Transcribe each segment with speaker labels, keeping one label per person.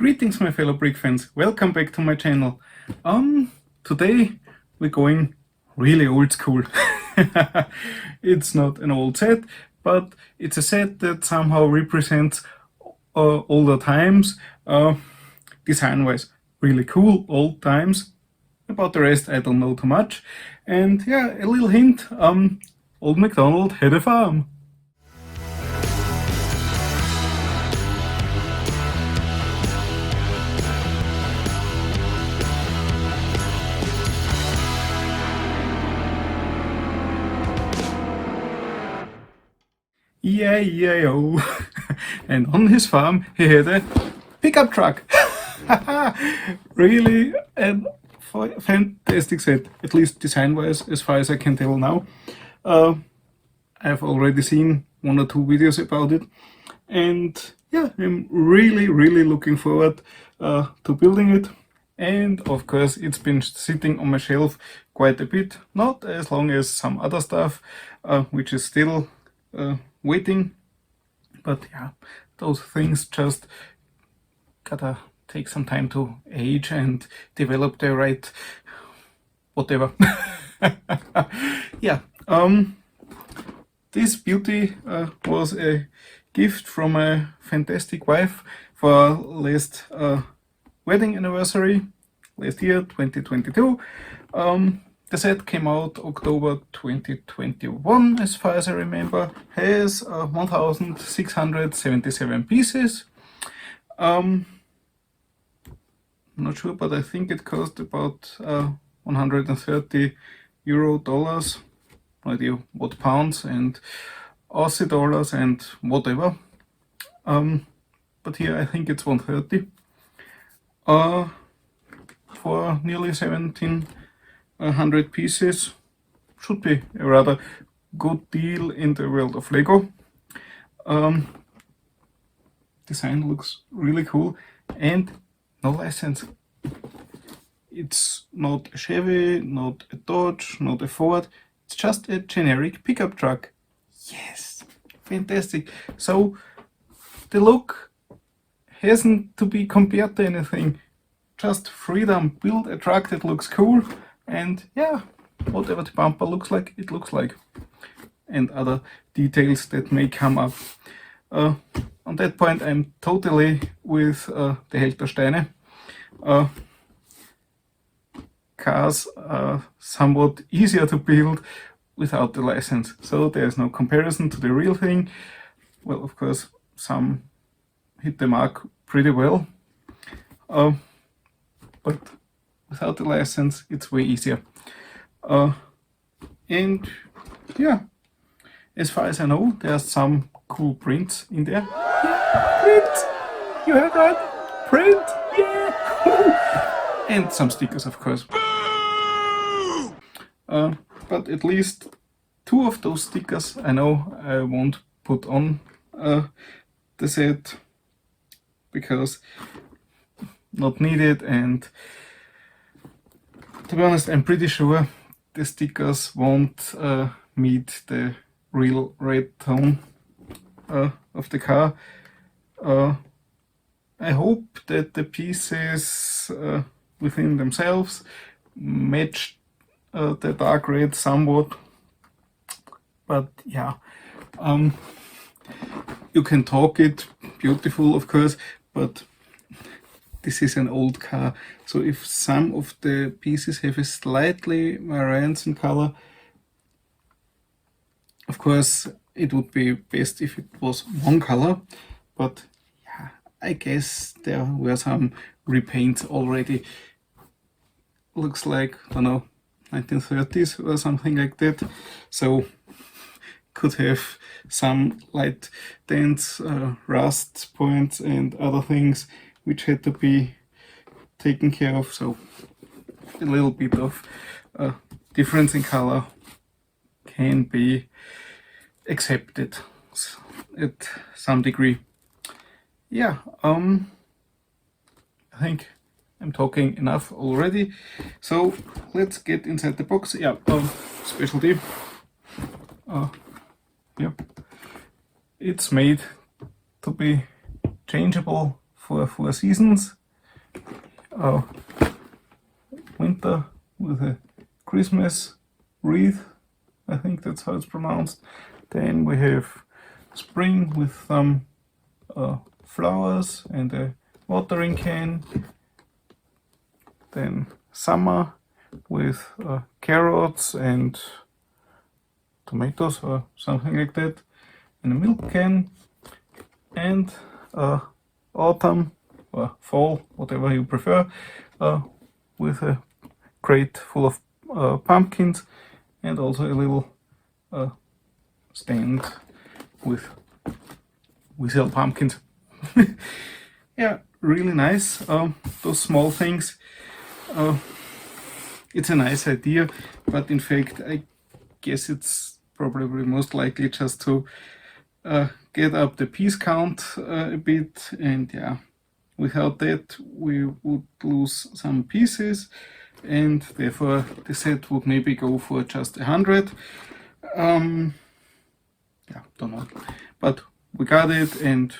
Speaker 1: Greetings my fellow brick fans, welcome back to my channel. Today we're going really old school. It's not an old set, but it's a set that somehow represents older times, design wise really cool old times. About the rest I don't know too much. And yeah, a little hint, Old MacDonald had a farm. E-I-E-I-O. And on his farm he had a pickup truck. Really a fantastic set, at least design wise, as far as I can tell now. I've already seen one or two videos about it, and yeah, I'm really looking forward to building it. And of course it's been sitting on my shelf quite a bit, not as long as some other stuff which is still waiting, but yeah, those things just gotta take some time to age and develop the right whatever. Yeah, this beauty was a gift from my fantastic wife for last wedding anniversary last year, 2022. The set came out October 2021, as far as I remember, has 1677 pieces. I'm not sure, but I think it cost about 130 euro dollars, no idea what pounds and Aussie dollars and whatever. But here I think it's 130 for nearly 1700 pieces. Should be a rather good deal in the world of Lego. Design looks really cool, and no license. It's not a Chevy, not a Dodge, not a Ford. It's just a generic pickup truck. Yes, fantastic. So the look hasn't to be compared to anything. Just freedom. Build a truck that looks cool, and yeah, whatever the bumper looks like, it looks like. And other details that may come up. On that point I'm totally with the Held der Steine. Cars are somewhat easier to build without the license, so there's no comparison to the real thing. Well, of course, some hit the mark pretty well, but without the license it's way easier. And yeah, as far as I know, there are some cool prints in there. Yeah, print! You heard that? Print! Yeah! And some stickers, of course. But at least two of those stickers I know I won't put on the set because not needed, and to be honest I'm pretty sure the stickers won't meet the real red tone of the car. I hope that the pieces within themselves match the dark red somewhat, but yeah, you can talk it beautiful, of course, but this is an old car, so if some of the pieces have a slightly variance in color, of course it would be best if it was one color, but yeah, I guess there were some repaints already. Looks like, I don't know, 1930s or something like that, so could have some light dents, rust points and other things which had to be taken care of, so a little bit of difference in color can be accepted at some degree. Yeah, I think I'm talking enough already, so let's get inside the box. Yeah, specialty. Yeah, it's made to be changeable for 4 seasons. Winter with a Christmas wreath, I think that's how it's pronounced. Then we have spring with some flowers and a watering can. Then summer with carrots and tomatoes or something like that, and a milk can. And autumn or fall, whatever you prefer, with a crate full of pumpkins, and also a little stand with we sell pumpkins. Yeah, really nice. Those small things. It's a nice idea, but in fact I guess it's probably most likely just to get up the piece count a bit, and yeah, without that we would lose some pieces, and therefore the set would maybe go for just 100. Yeah, don't know, but we got it, and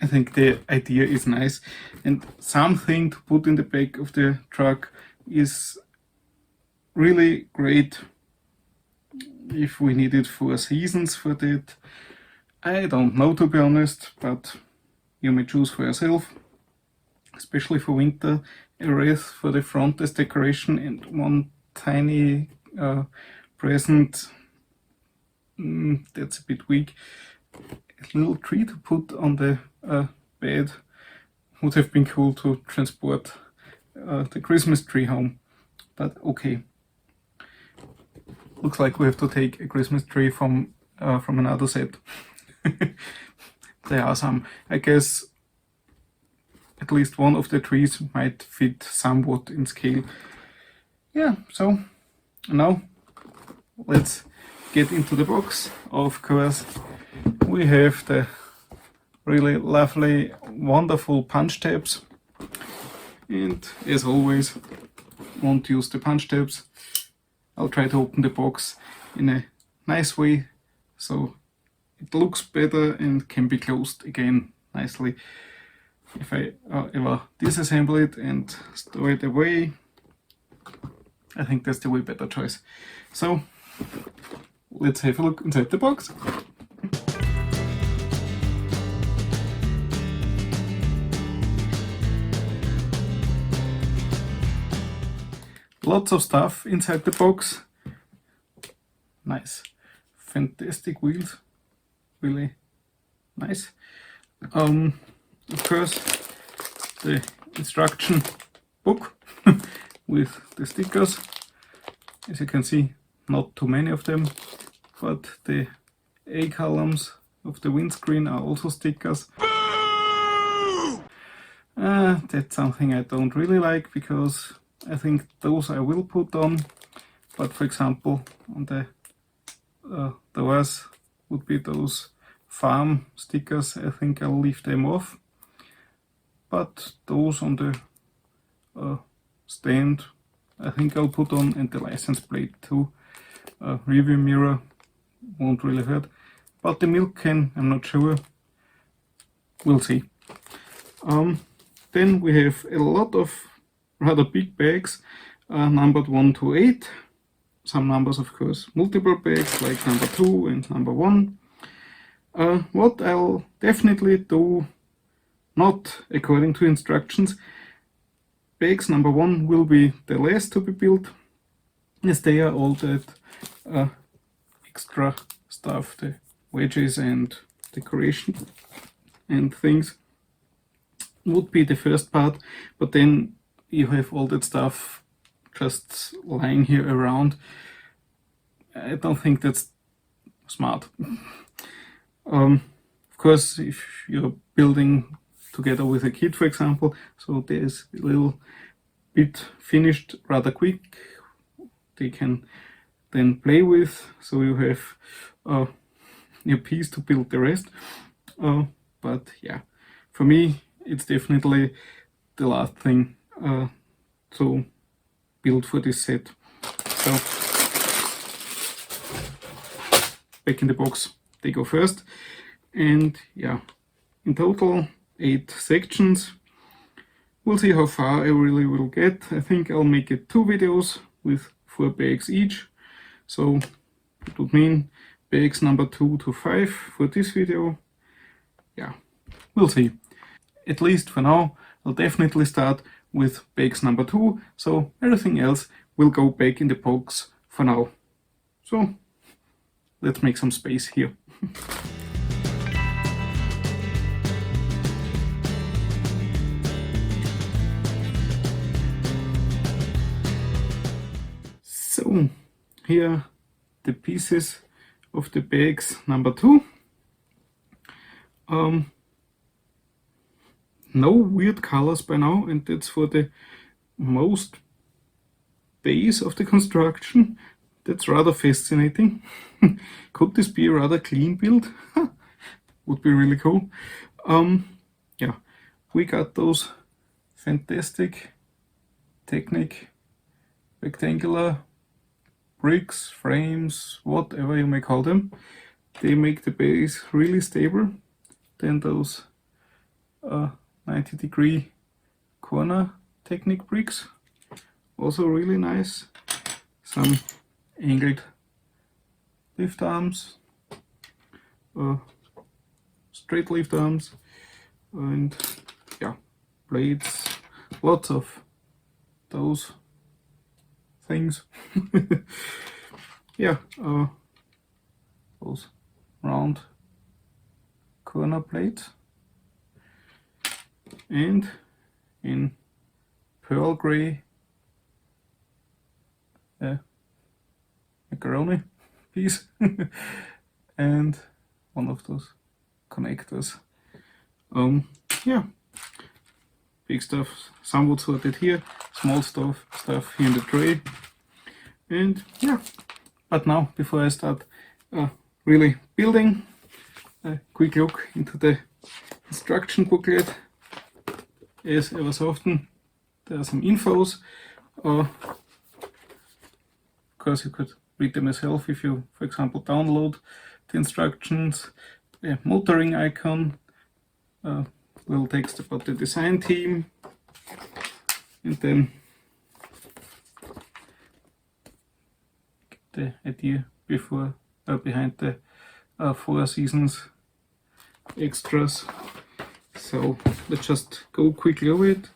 Speaker 1: I think the idea is nice, and something to put in the back of the truck is really great if we need it for seasons for that. I don't know, to be honest, but you may choose for yourself, especially for winter. A wreath for the front as decoration and one tiny present, that's a bit weak. A little tree to put on the bed would have been cool to transport the Christmas tree home, but okay. Looks like we have to take a Christmas tree from another set. There are some. I guess at least one of the trees might fit somewhat in scale. Yeah, so now let's get into the box. Of course, we have the really lovely, wonderful punch tabs, and as always, won't use the punch tabs. I'll try to open the box in a nice way so it looks better and can be closed again nicely. If I ever disassemble it and store it away, I think that's the way better choice. So let's have a look inside the box. Lots of stuff inside the box. Nice, fantastic wheels, really nice. Of course, the instruction book with the stickers. As you can see, not too many of them, but the A columns of the windscreen are also stickers. That's something I don't really like, because I think those I will put on, but for example on the doors would be those farm stickers. I think I'll leave them off, but those on the stand I think I'll put on, and the license plate too. Rearview mirror won't really hurt, but the milk can, I'm not sure, we'll see. Then we have a lot of rather big bags, numbered 1 to 8. Some numbers, of course, multiple bags like number 2 and number 1. What I'll definitely do, not according to instructions, bags number 1 will be the last to be built, as they are all that extra stuff, the wedges and decoration and things, would be the first part, but then you have all that stuff just lying here around. I don't think that's smart. Of course, if you're building together with a kid, for example, so there's a little bit finished rather quick, they can then play with, so you have your piece to build the rest. But yeah, for me it's definitely the last thing to build for this set. So back in the box they go first, and yeah, in total 8 sections. We'll see how far I really will get. I think I'll make it 2 videos with 4 bags each. So it would mean bags number 2 to 5 for this video. Yeah, we'll see. At least for now, I'll definitely start with bags number 2, so everything else will go back in the box for now. So let's make some space here. So here are the pieces of the bags number 2. No weird colors by now, and that's for the most base of the construction. That's rather fascinating. Could this be a rather clean build? Would be really cool. Yeah, we got those fantastic Technic rectangular bricks, frames, whatever you may call them. They make the base really stable. Then those 90-degree corner Technic bricks, also really nice. Some angled lift arms, straight lift arms, and yeah, blades, lots of those things. Yeah, those round corner plates, and in pearl gray macaroni piece and one of those connectors. Yeah, big stuff somewhat sorted here, small stuff here in the tray, and yeah. But now, before I start really building, a quick look into the instruction booklet. As ever so often, there are some infos. Of course, you could read them yourself if you, for example, download the instructions. The motoring icon, little text about the design team, and then the idea behind the 4 seasons extras. So let's just go quickly over it.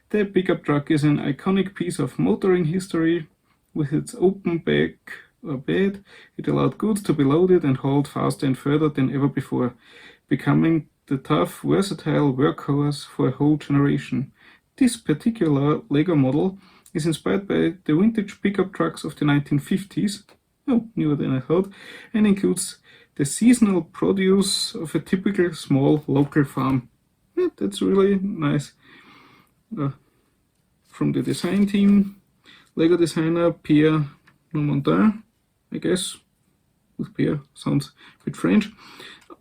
Speaker 1: The pickup truck is an iconic piece of motoring history. With its open back or bed, it allowed goods to be loaded and hauled faster and further than ever before, becoming the tough, versatile workhorse for a whole generation. This particular Lego model is inspired by the vintage pickup trucks of the 1950s, newer than I thought, and includes the seasonal produce of a typical small local farm. Yeah, that's really nice. From the design team, Lego designer Pierre Normandin, I guess, with Pierre sounds a bit French.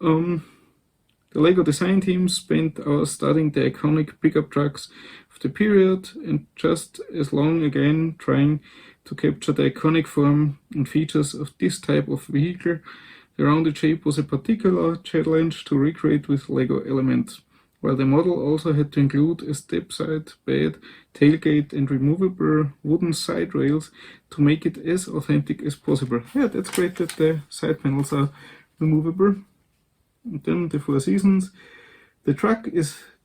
Speaker 1: The Lego design team spent hours studying the iconic pickup trucks of the period, and just as long again trying to capture the iconic form and features of this type of vehicle. The rounded shape was a particular challenge to recreate with Lego elements, while the model also had to include a step-side bed, tailgate, and removable wooden side rails to make it as authentic as possible. Yeah, that's great that the side panels are removable. And then the 4 seasons. The truck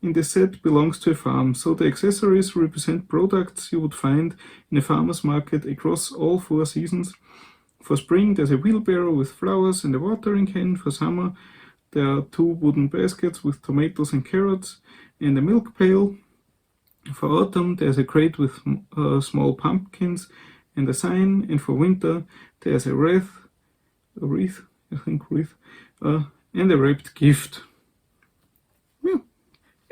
Speaker 1: in the set belongs to a farm, so the accessories represent products you would find in a farmer's market across all 4 seasons. For spring, there's a wheelbarrow with flowers and a watering can. For summer, there are 2 wooden baskets with tomatoes and carrots and a milk pail. For autumn, there's a crate with small pumpkins and a sign. And for winter, there's a wreath, and a wrapped gift. Yeah,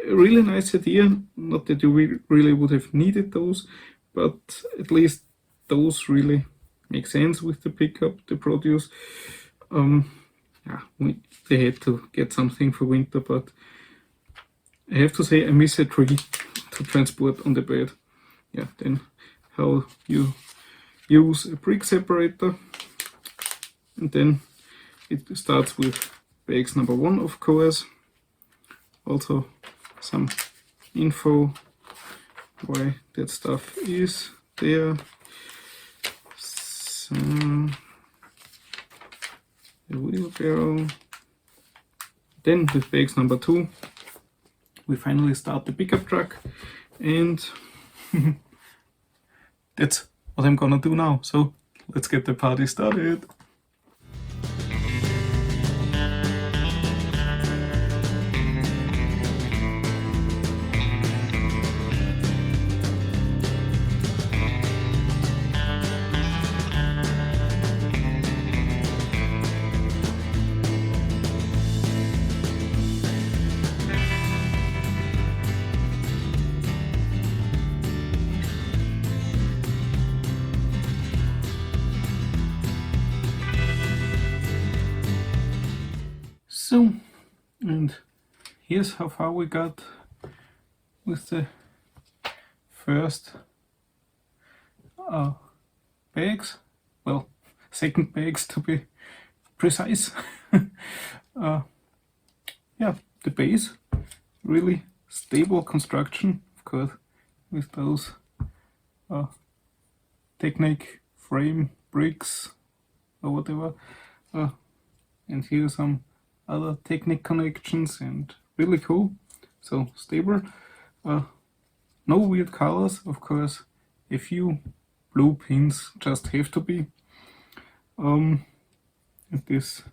Speaker 1: a really nice idea. Not that you really would have needed those, but at least those really make sense with the pickup, the produce. Yeah, they had to get something for winter, but I have to say I miss a tree to transport on the bed. Yeah, then how you use a brick separator, and then it starts with bags number 1, of course. Also some info why that stuff is there. So, the wheelbarrow. Then with bags number 2, we finally start the pickup truck, and that's what I'm gonna do now. So let's get the party started. So, and here's how far we got with the first bags, well, second bags to be precise. Yeah, the base, really stable construction, of course, with those Technic frame bricks or whatever. And here some other Technic connections, and really cool. So stable. No weird colors, of course. A few blue pins just have to be. And this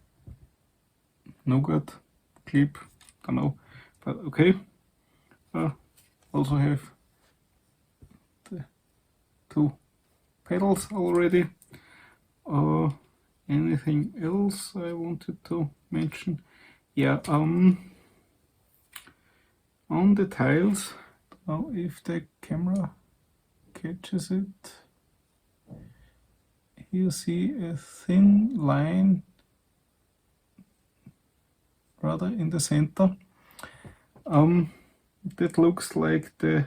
Speaker 1: nougat clip, don't know, but okay. Also have the 2 pedals already. Anything else I wanted to mention? Yeah, on the tiles, now if the camera catches it, you see a thin line rather in the center. That looks like the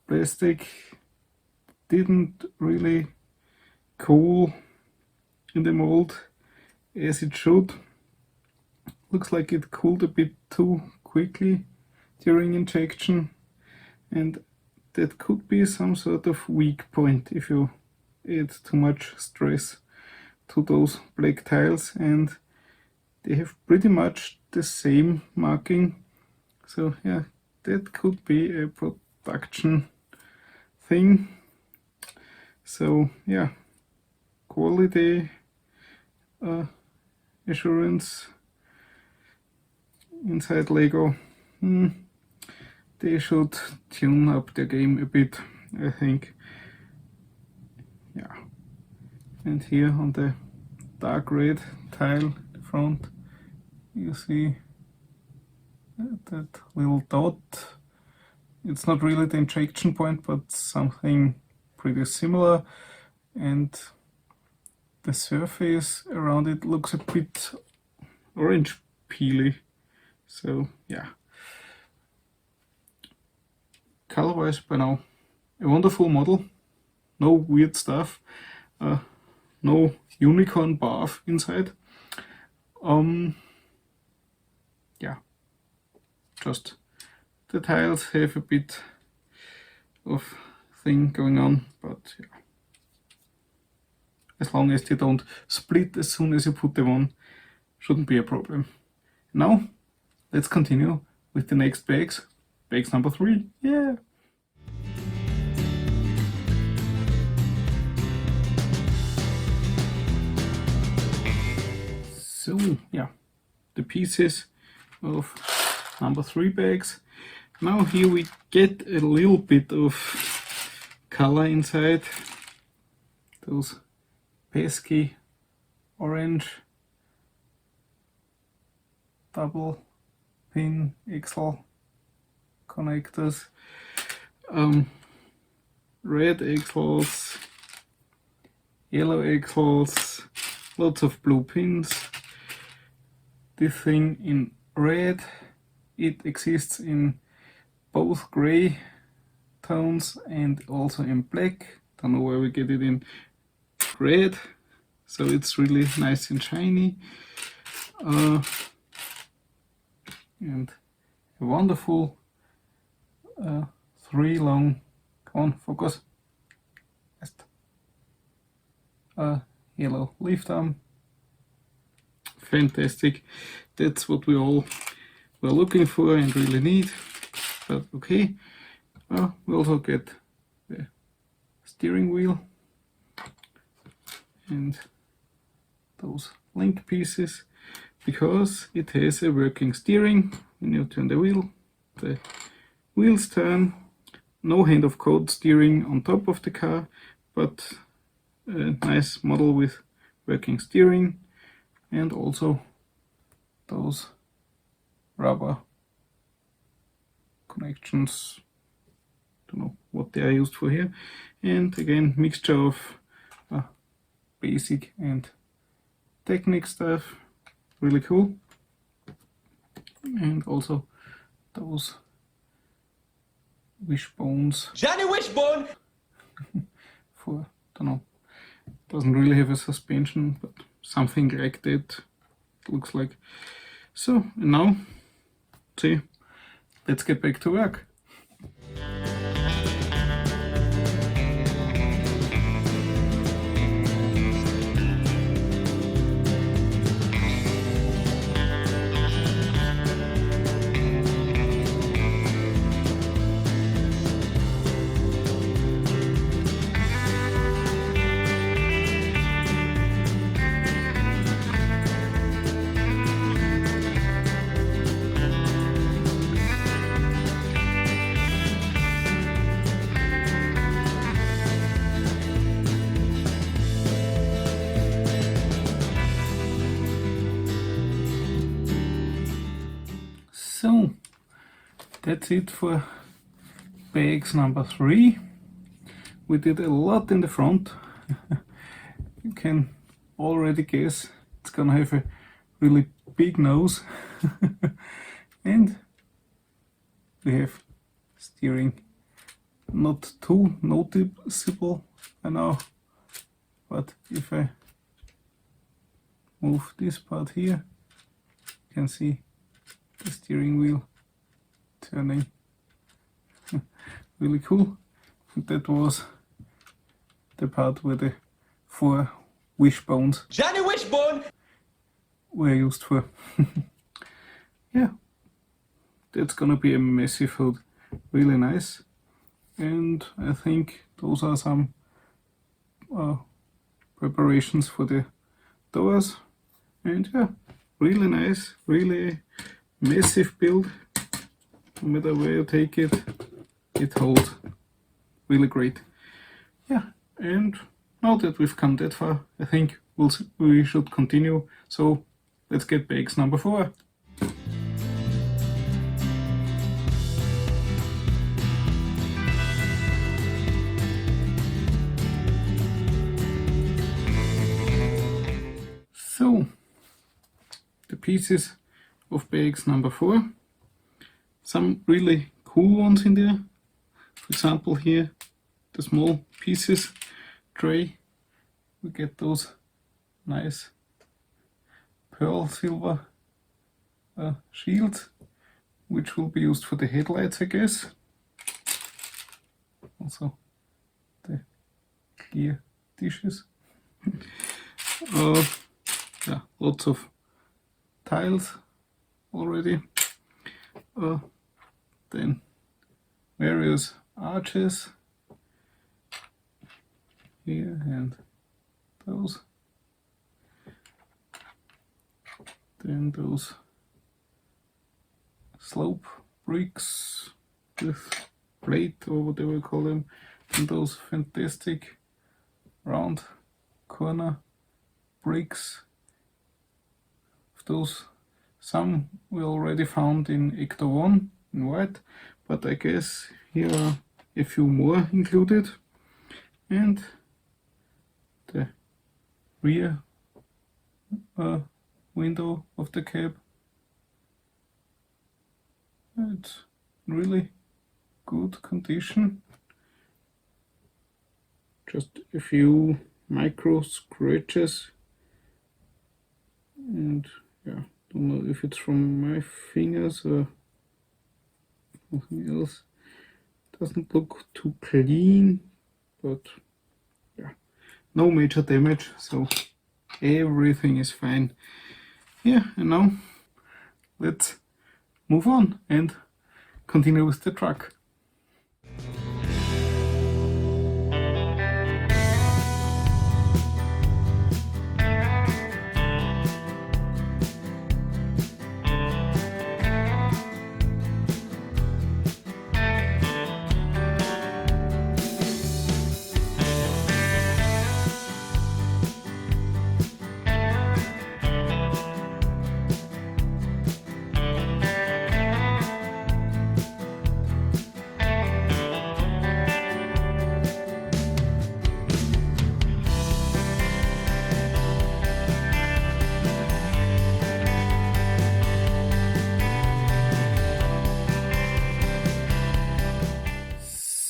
Speaker 1: plastic didn't really cool in the mold as it should. Looks like it cooled a bit too quickly during injection, and that could be some sort of weak point if you add too much stress to those black tiles, and they have pretty much the same marking. So yeah, that could be a production thing. So yeah, quality assurance inside Lego, they should tune up their game a bit, I think. Yeah, and here on the dark red tile, the front, you see that little dot. It's not really the injection point, but something pretty similar, and the surface around it looks a bit orange peely. So yeah, color-wise by now a wonderful model, no weird stuff, no unicorn bath inside. Yeah, just the tiles have a bit of thing going on, but yeah, as long as they don't split as soon as you put them on, shouldn't be a problem. Now let's continue with the next bags. Bags number 3, yeah! So yeah, the pieces of number 3 bags. Now here we get a little bit of color inside. Those pesky orange double pin XL connectors, red XLs, yellow XLs, lots of blue pins. This thing in red, it exists in both gray tones and also in black. Don't know where we get it in red, so it's really nice and shiny. And a wonderful 3 long, come on, focus, yellow lift arm. Fantastic, that's what we all were looking for and really need. But okay, we also get the steering wheel and those link pieces, because it has a working steering. When you turn the wheels turn. No hand of code steering on top of the car, but a nice model with working steering, and also those rubber connections. Don't know what they are used for here. And again, mixture of basic and technique stuff, really cool. And also those wishbones.
Speaker 2: Johnny Wishbone!
Speaker 1: For, don't know, doesn't really have a suspension, but something like that it looks like. So, and now, see, let's get back to work. So that's it for bags number 3. We did a lot in the front. You can already guess it's gonna have a really big nose. And we have steering, not too noticeable I know, but if I move this part here, you can see the steering wheel turning. Really cool. And that was the part where the 4 wishbones
Speaker 2: Johnny Wishbone
Speaker 1: were used for. Yeah, that's gonna be a massive hood, really nice. And I think those are some preparations for the doors. And yeah, really nice, really massive build. No matter where you take it, it holds really great. Yeah, and now that we've come that far, I think we should continue. So let's get bags number 4. So the pieces of bags number 4. Some really cool ones in there. For example, here the small pieces tray. We get those nice pearl silver shields, which will be used for the headlights, I guess. Also the clear dishes. Yeah, lots of tiles already. Then various arches here and those. Then those slope bricks with plate or whatever you call them, and those fantastic round corner bricks. Those, some we already found in Ecto 1 in white, but I guess here are a few more included. And the rear window of the cab. It's really good condition. Just a few micro scratches, and yeah, don't know if it's from my fingers or Nothing else. Doesn't look too clean, but yeah, no major damage, so everything is fine. Yeah, and now let's move on and continue with the truck.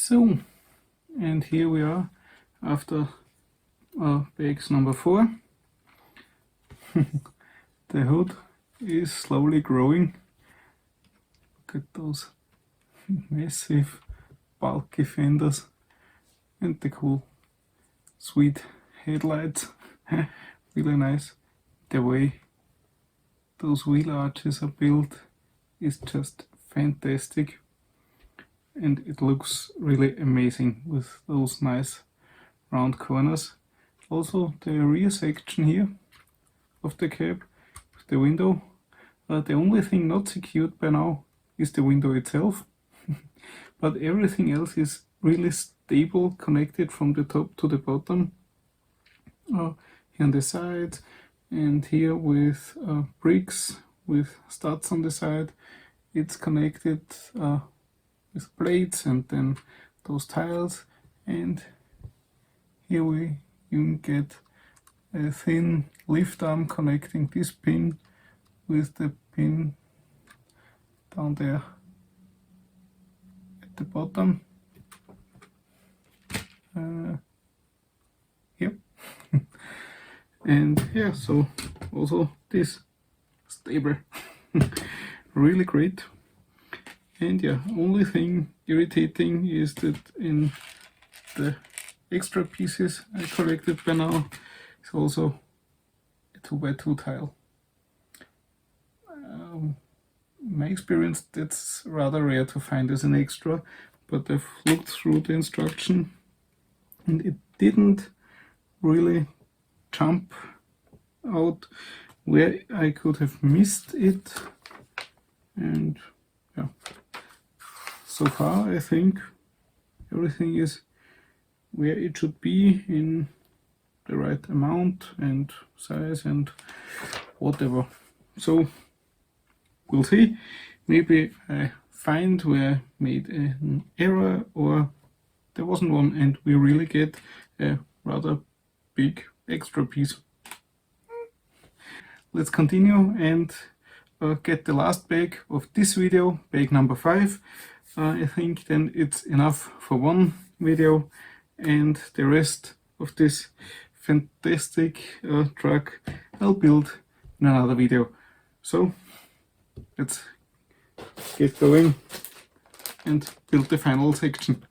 Speaker 1: So, and here we are after bags number 4. The hood is slowly growing. Look at those massive bulky fenders and the cool sweet headlights. Really nice. The way those wheel arches are built is just fantastic, and it looks really amazing with those nice round corners. Also the rear section here of the cab with the window. The only thing not secured by now is the window itself, but everything else is really stable, connected from the top to the bottom. Here on the side, and here with bricks with studs on the side. It's connected with plates and then those tiles, and here we even get a thin lift arm connecting this pin with the pin down there at the bottom. Yep. And yeah, so also this stable. Really great. And yeah, only thing irritating is that in the extra pieces I collected by now is also a 2x2 tile. In my experience, that's rather rare to find as an extra, but I've looked through the instruction and it didn't really jump out where I could have missed it. And yeah, so far I think everything is where it should be, in the right amount and size and whatever. So we'll see. Maybe I find where I made an error or there wasn't one and we really get a rather big extra piece. Let's continue and get the last bag of this video, bag number 5. I think then it's enough for one video, and the rest of this fantastic truck I'll build in another video. So let's get going and build the final section.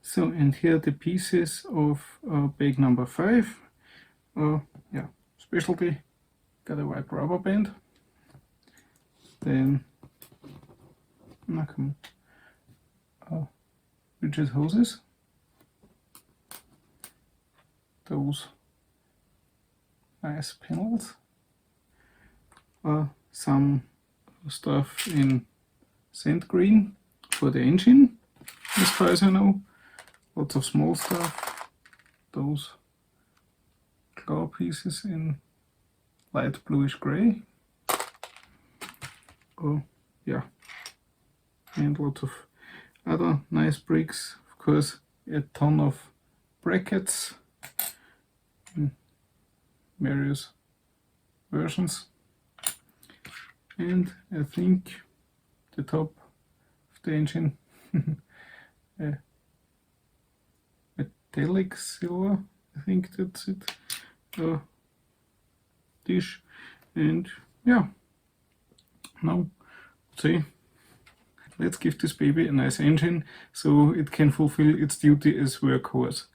Speaker 1: So, and here are the pieces of bag number 5. Yeah, specialty, got a white rubber band. Then rigid hoses. Those nice panels. Some stuff in sand green for the engine, as far as I know. Lots of small stuff. Those claw pieces in light bluish gray. Oh yeah, and lots of other nice bricks. Of course, a ton of brackets in various versions. And I think the top of the engine, a metallic silver, I think that's it, dish. And yeah, now say let's give this baby a nice engine so it can fulfill its duty as workhorse.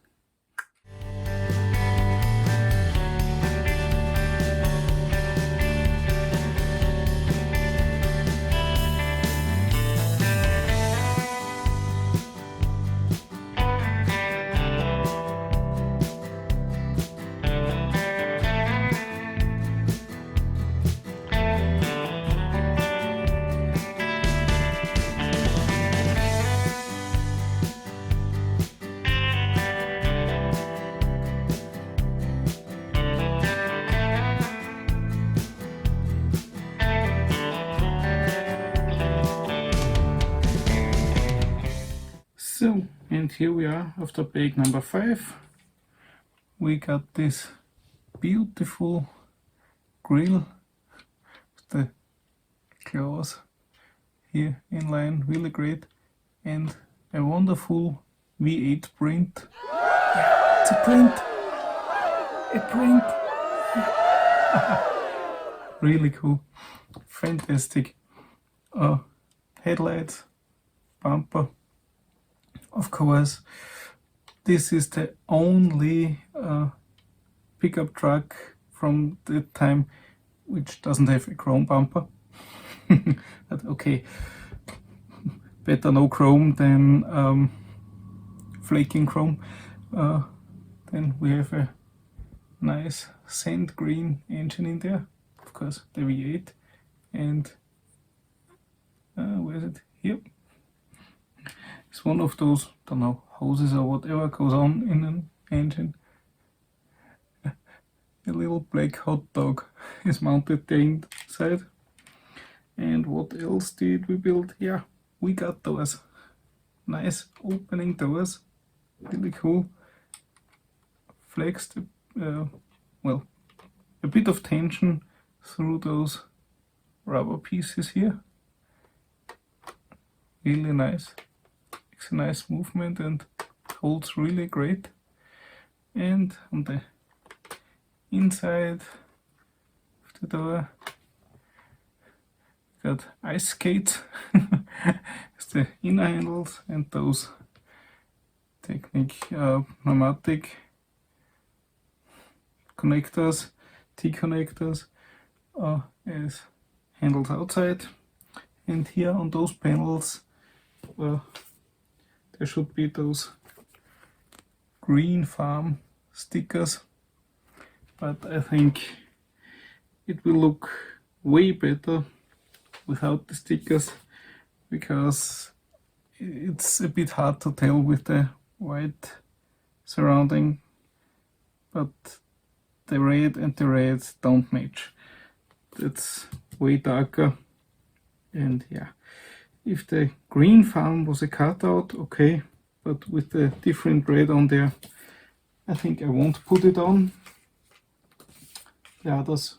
Speaker 1: So, and here we are after bake number 5. We got this beautiful grill with the claws here in line, really great, and a wonderful V8 print. It's a print! A print! Really cool, fantastic. Headlights, bumper. Of course, this is the only pickup truck from the time which doesn't have a chrome bumper. But okay, better no chrome than flaking chrome. Then we have a nice sand green engine in there, of course the V8, and where is it? Here. It's one of those, don't know, hoses or whatever goes on in an engine. A little black hot dog is mounted there inside. And what else did we build? Yeah, we got doors. Nice opening doors. Really cool. Flexed, well, a bit of tension through those rubber pieces here. Really nice. Makes a nice movement and holds really great. And on the inside of the door got ice skates. It's the inner handles and those pneumatic connectors, T-connectors, as handles outside. And here on those panels there should be those green farm stickers, but I think it will look way better without the stickers, because it's a bit hard to tell with the white surrounding, but the red and the red don't match. That's way darker. And yeah, if the green farm was a cutout, okay, but with the different red on there, I think I won't put it on. The others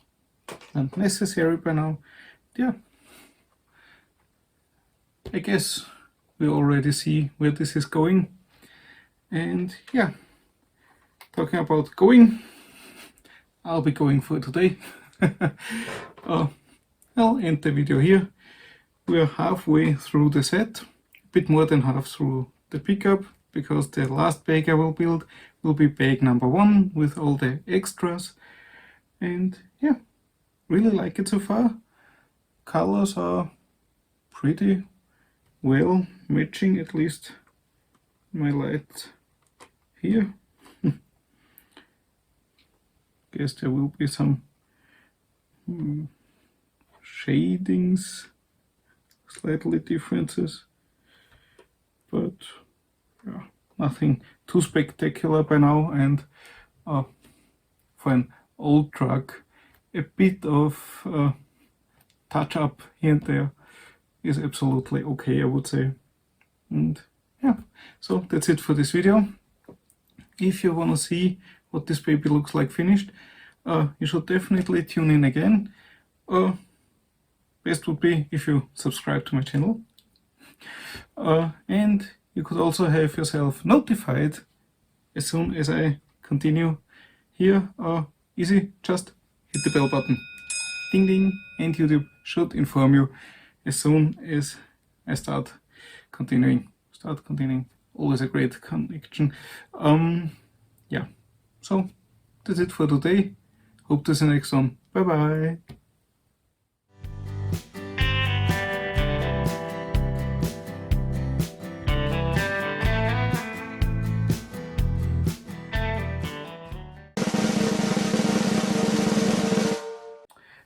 Speaker 1: aren't necessary by now. Yeah, I guess we already see where this is going. And yeah, talking about going, I'll be going for today. I'll end the video here. We are halfway through the set, a bit more than half through the pickup, because the last bag I will build will be bag number 1 with all the extras. And yeah, really like it so far. Colors are pretty well matching, at least my light here. Guess there will be some shadings, slightly differences, but yeah, nothing too spectacular by now. And for an old truck, a bit of touch up here and there is absolutely okay, I would say. And yeah, so that's it for this video. If you want to see what this baby looks like finished, you should definitely tune in again. Best would be if you subscribe to my channel. And you could also have yourself notified as soon as I continue here, easy, just hit the bell button. Ding ding, and YouTube should inform you as soon as I start continuing. Always a great connection. Yeah, so that's it for today. Hope to see you next one. Bye bye.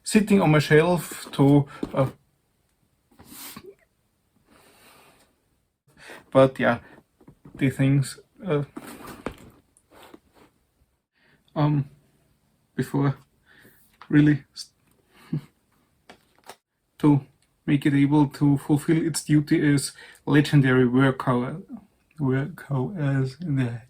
Speaker 1: Sitting on my shelf to but yeah, the things before really to make it able to fulfill its duty as legendary workhorse in the